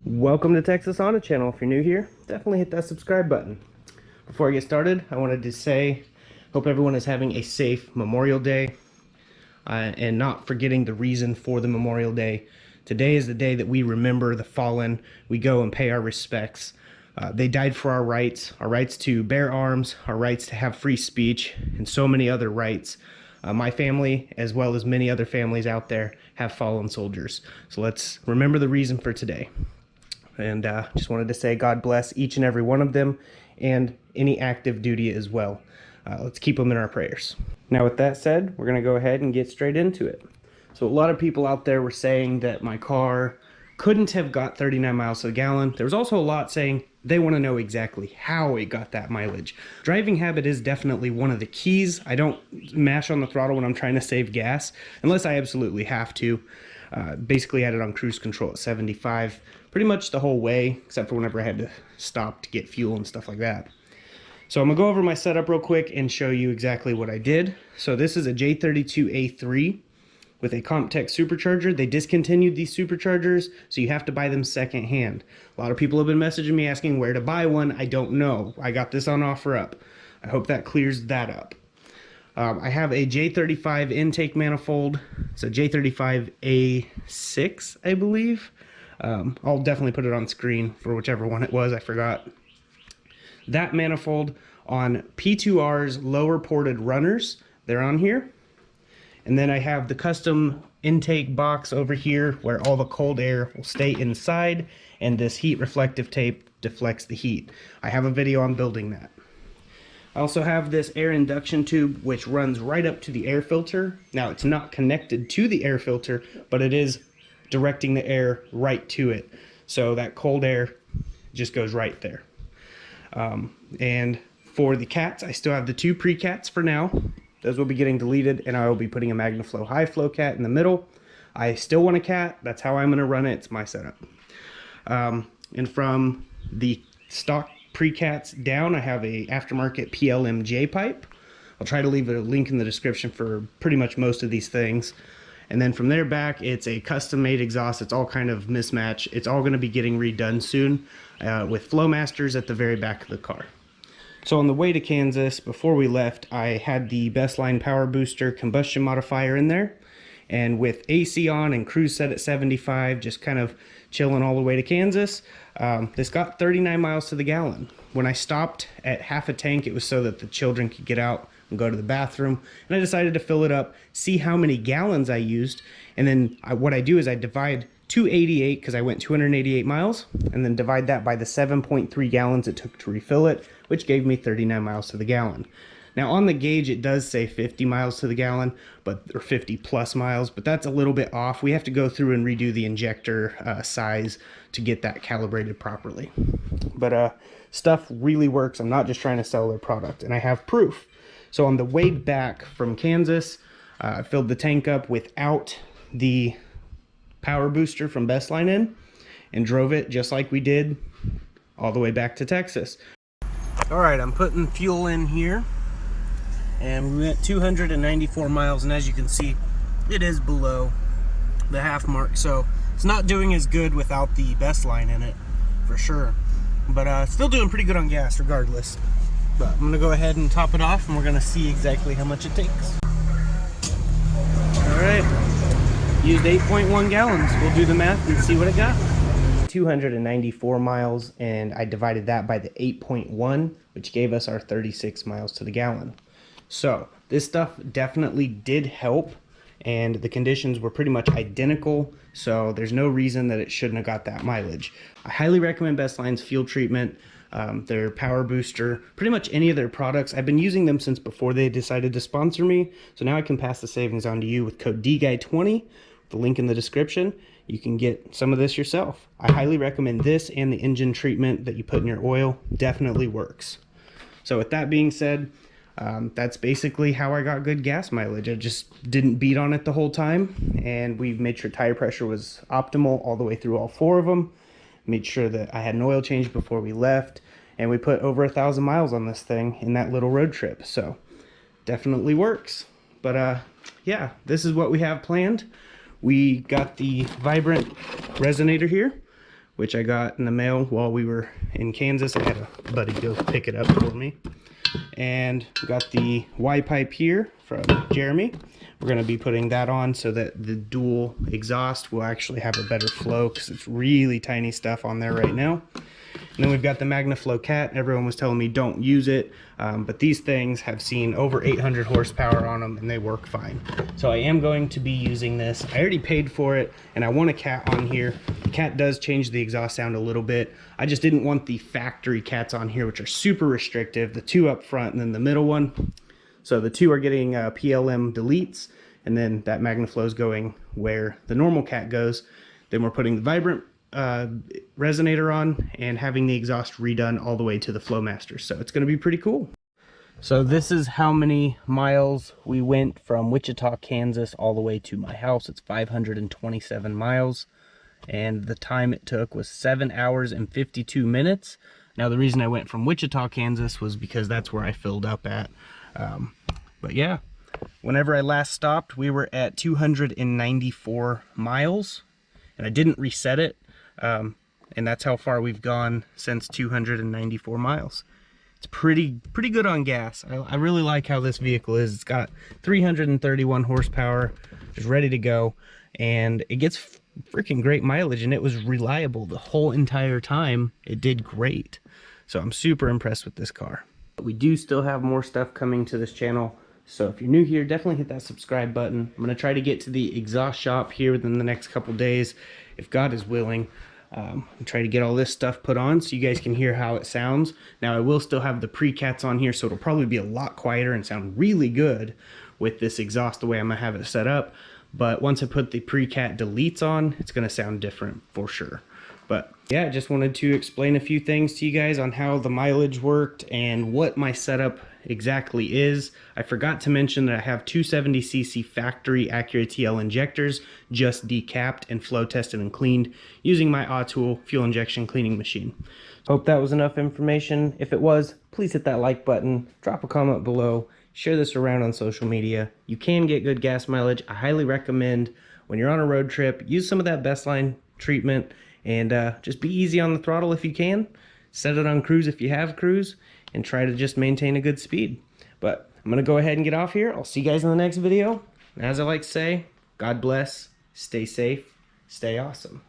Welcome to Texas Auto Channel. If you're new here, definitely hit that subscribe button. Before I get started, I wanted to say, hope everyone is having a safe Memorial Day and not forgetting the reason for the Memorial Day. Today is the day that we remember the fallen. We go and pay our respects. They died for our rights to bear arms, our rights to have free speech, and so many other rights. My family, as well as many other families out there, have fallen soldiers. So let's remember the reason for today. And just wanted to say God bless each and every one of them and any active duty as well. Let's keep them in our prayers. Now with that said, we're going to go ahead and get straight into it. So a lot of people out there were saying that my car couldn't have got 39 miles to the gallon. There was also a lot saying they want to know exactly how it got that mileage. Driving habit is definitely one of the keys. I don't mash on the throttle when I'm trying to save gas, unless I absolutely have to. Basically had it on cruise control at 75 pretty much the whole way, except for whenever I had to stop to get fuel and stuff like that. So I'm gonna go over my setup real quick and show you exactly what I did. So this is a J32A3 with a Comptech supercharger. They discontinued these superchargers, so you have to buy them secondhand. A lot of people have been messaging me asking where to buy one. I don't know. I got this on OfferUp. I hope that clears that up. I have a J35 intake manifold. It's a J35A6, I believe. I'll definitely put it on screen for whichever one it was, I forgot. That manifold on P2R's lower ported runners, they're on here. And then I have the custom intake box over here where all the cold air will stay inside, and this heat reflective tape deflects the heat. I have a video on building that. I also have this air induction tube which runs right up to the air filter. Now it's not connected to the air filter, but it is directing the air right to it. So that cold air just goes right there. And for the cats, I still have the two pre-cats for now. Those will be getting deleted, and I will be putting a magnaflow high flow cat in the middle. I still want a cat. That's how I'm gonna run it. It's my setup. And from the stock pre-cats down, I have a aftermarket PLMJ pipe. I'll try to leave a link in the description for pretty much most of these things. And then from there back, it's a custom made exhaust. It's all kind of mismatch. It's all gonna be getting redone soon with Flowmasters at the very back of the car. So on the way to Kansas, before we left, I had the Bestline power booster combustion modifier in there. And with AC on and cruise set at 75, just kind of chilling all the way to Kansas, this got 39 miles to the gallon. When I stopped at half a tank, it was so that the children could get out and go to the bathroom. And I decided to fill it up, see how many gallons I used. And then what I do is I divide 288, because I went 288 miles, and then divide that by the 7.3 gallons it took to refill it, which gave me 39 miles to the gallon. Now on the gauge it does say 50 miles to the gallon, or 50 plus miles, but that's a little bit off. We have to go through and redo the injector size to get that calibrated properly. But stuff really works. I'm not just trying to sell their product, and I have proof. So on the way back from Kansas, I filled the tank up without the power booster from Bestline in, and drove it just like we did all the way back to Texas. All right, I'm putting fuel in here, and we went 294 miles, and as you can see, it is below the half mark, so it's not doing as good without the Bestline in it, for sure. But still doing pretty good on gas regardless. But I'm gonna go ahead and top it off, and we're gonna see exactly how much it takes. All right, used 8.1 gallons. We'll do the math and see what it got. 294 miles, and I divided that by the 8.1, which gave us our 36 miles to the gallon. So this stuff definitely did help, and the conditions were pretty much identical, so there's no reason that it shouldn't have got that mileage. I highly recommend Bestline's fuel treatment, their power booster, pretty much any of their products. I've been using them since before they decided to sponsor me, so now I can pass the savings on to you with code DGUY20, the link in the description. You can get some of this yourself. I highly recommend this, and the engine treatment that you put in your oil definitely works. So with that being said, that's basically how I got good gas mileage. I just didn't beat on it the whole time, and we made sure tire pressure was optimal all the way through all four of them. Made sure that I had an oil change before we left, and we put over 1,000 miles on this thing in that little road trip. So definitely works. But yeah, this is what we have planned. We got the Vibrant resonator here, which I got in the mail while we were in Kansas. I had a buddy go pick it up for me. And got the Y pipe here from Jeremy. We're going to be putting that on so that the dual exhaust will actually have a better flow, because it's really tiny stuff on there right now. And then we've got the magnaflow cat. Everyone was telling me don't use it, but these things have seen over 800 horsepower on them and they work fine. So I am going to be using this. I already paid for it and I want a cat on here. The cat does change the exhaust sound a little bit. I just didn't want the factory cats on here, which are super restrictive. The two up front and then the middle one. So the two are getting PLM deletes, and then that magnaflow is going where the normal cat goes. Then we're putting the vibrant resonator on and having the exhaust redone all the way to the Flowmaster. So it's going to be pretty cool. So this is how many miles we went from Wichita, Kansas all the way to my house. It's 527 miles, and the time it took was 7 hours and 52 minutes. Now the reason I went from Wichita, Kansas was because that's where I filled up at. But yeah, whenever I last stopped, we were at 294 miles, and I didn't reset it. And that's how far we've gone since 294 miles. It's pretty good on gas. I really like how this vehicle is. It's got 331 horsepower, it's ready to go, and it gets freaking great mileage, and it was reliable the whole entire time. It did great. So I'm super impressed with this car. We do still have more stuff coming to this channel, so if you're new here, definitely hit that subscribe button. I'm going to try to get to the exhaust shop here within the next couple days, if God is willing. Try to get all this stuff put on so you guys can hear how it sounds. Now I will still have the pre-cats on here, so it'll probably be a lot quieter and sound really good with this exhaust the way I'm going to have it set up. But once I put the pre-cat deletes on, it's going to sound different for sure. But yeah, I just wanted to explain a few things to you guys on how the mileage worked and what my setup exactly is. I forgot to mention that I have 270cc factory Acura TL injectors, just decapped and flow tested and cleaned using my Autool fuel injection cleaning machine. Hope that was enough information. If it was, please hit that like button, drop a comment below, share this around on social media. You can get good gas mileage. I highly recommend when you're on a road trip, use some of that Bestline treatment. And just be easy on the throttle if you can. Set it on cruise if you have cruise. And try to just maintain a good speed. But I'm going to go ahead and get off here. I'll see you guys in the next video. And as I like to say, God bless, stay safe, stay awesome.